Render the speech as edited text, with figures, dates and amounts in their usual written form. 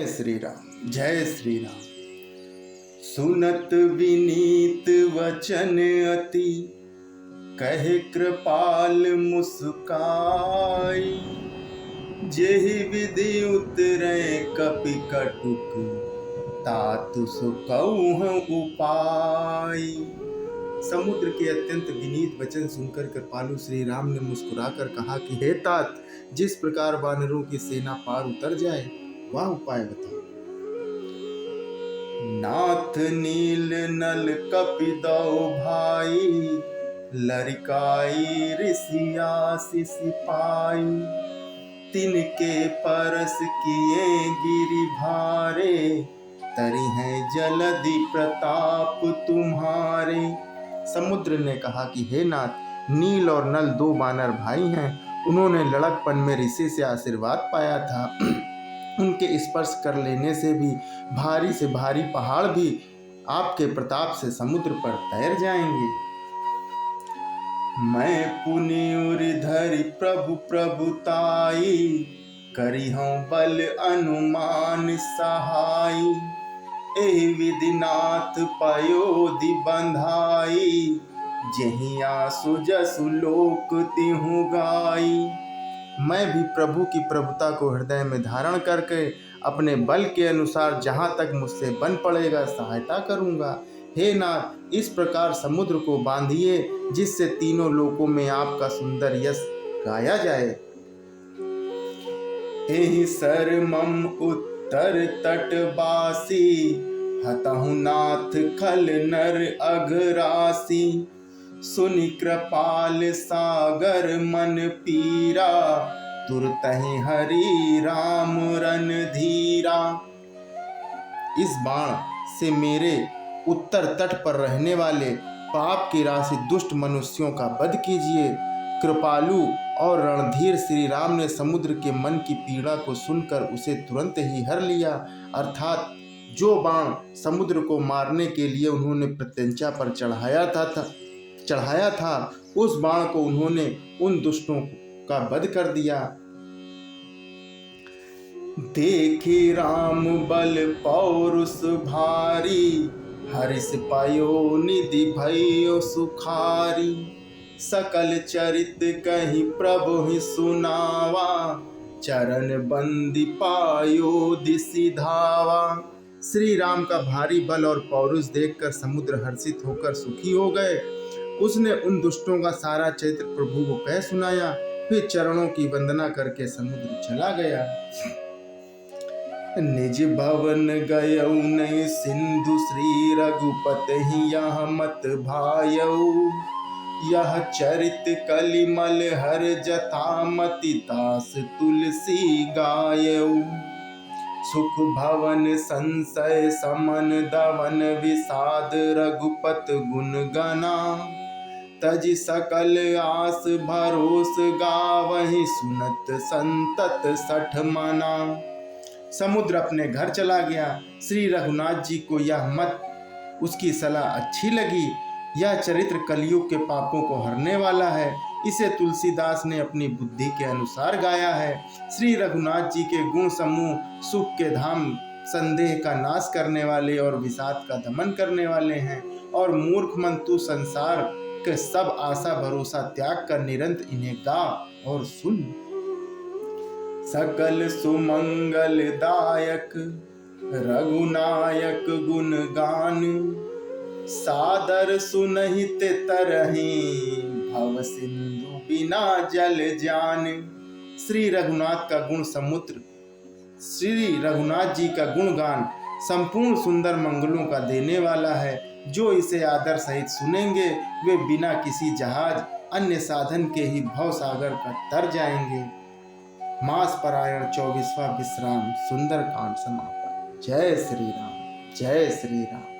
जय श्री राम, जय श्री राम। सुनत विनीत वचन अति, कहे कृपाल मुस्काई। जेहि विधि उतरे कपि कटुक, तातु सो कहूँ उपाय। समुद्र के अत्यंत विनीत वचन सुनकर कृपालु श्री राम ने मुस्कुराकर कहा कि हे तात, जिस प्रकार वानरों की सेना पार उतर जाए वह उपाय बताओ। नाथ नील नल कपिदौ भाई, लरिकाई ऋषिया सिपाई। तिनके परस किए गिरि भारे, तरि हैं जलधि प्रताप तुम्हारे। समुद्र ने कहा कि हे नाथ, नील और नल दो बानर भाई हैं। उन्होंने लड़कपन में ऋषि से आशीर्वाद पाया था। उनके स्पर्श कर लेने से भी भारी से भारी पहाड़ भी आपके प्रताप से समुद्र पर तैर जाएंगे। मैं पुनि धरि प्रभु प्रभुताई, करिहूँ बल अनुमान सहाई। एहि विधि नाथ पयोधि बंधाई, जहीं आसु जसु लोक तिहु गाई। मैं भी प्रभु की प्रभुता को हृदय में धारण करके अपने बल के अनुसार जहाँ तक मुझसे बन पड़ेगा सहायता करूँगा। हे नाथ, इस प्रकार समुद्र को बांधिए जिससे तीनों लोकों में आपका सुंदर यश गाया जाए। एहि सर मम उत्तर तटवासी, हतहु नाथ खल नर अघरासी। सुनि कृपाल सागर मन पीरा, तुरतहि हरि राम रणधीरा। इस बाण से मेरे उत्तर तट पर रहने वाले पाप की राशि दुष्ट मनुष्यों का वध कीजिए। कृपालु और रणधीर श्री राम ने समुद्र के मन की पीड़ा को सुनकर उसे तुरंत ही हर लिया। अर्थात जो बाण समुद्र को मारने के लिए उन्होंने प्रत्यंचा पर चढ़ाया था उस बाण को उन्होंने उन दुष्टों का वध कर दिया। देखी राम बल पौरुष भारी, हरिष पायो निधि भयो सुखारी। सकल चरित कहि प्रभु ही सुनावा, चरण बंदी पायो दिशि धावा। श्री राम का भारी बल और पौरुष देखकर समुद्र हर्षित होकर सुखी हो गए। उसने उन दुष्टों का सारा चरित्र प्रभु को कह सुनाया। फिर चरणों की वंदना करके समुद्र चला गया। निज भवन गयौ नहीं सिंधु, श्री रघुपति यह मत भायौ। यह चरित कलिमल हर जथामति, तास तुलसी गायौ। सुख भवन संशय समन दवन, विषाद रघुपत गुण गना। तज सकल आस भरोस गावहि, सुनत संतत सठ मना। समुद्र अपने घर चला गया। श्री रघुनाथ जी को यह मत उसकी सलाह अच्छी लगी। यह चरित्र कलयुग के पापों को हरने वाला है। इसे तुलसीदास ने अपनी बुद्धि के अनुसार गाया है। श्री रघुनाथ जी के गुण समूह सुख के धाम, संदेह का नाश करने वाले और विषाद का दमन करने वाले हैं। और मूर्ख मन तू संसार के सब आशा भरोसा त्याग कर निरंतर इन्हें गा और सुन। सकल सुमंगल दायक रघुनायक गुण गान, सादर सुनहित तरहि भव सिंधु बिना जल जान। श्री रघुनाथ का गुण समुद्र, श्री रघुनाथ जी का गुणगान संपूर्ण सुंदर मंगलों का देने वाला है। जो इसे आदर सहित सुनेंगे वे बिना किसी जहाज अन्य साधन के ही भव सागर का तर जाएंगे। मास परायण 24वां विश्राम सुंदर कांड समापन। जय श्री राम, जय श्री राम।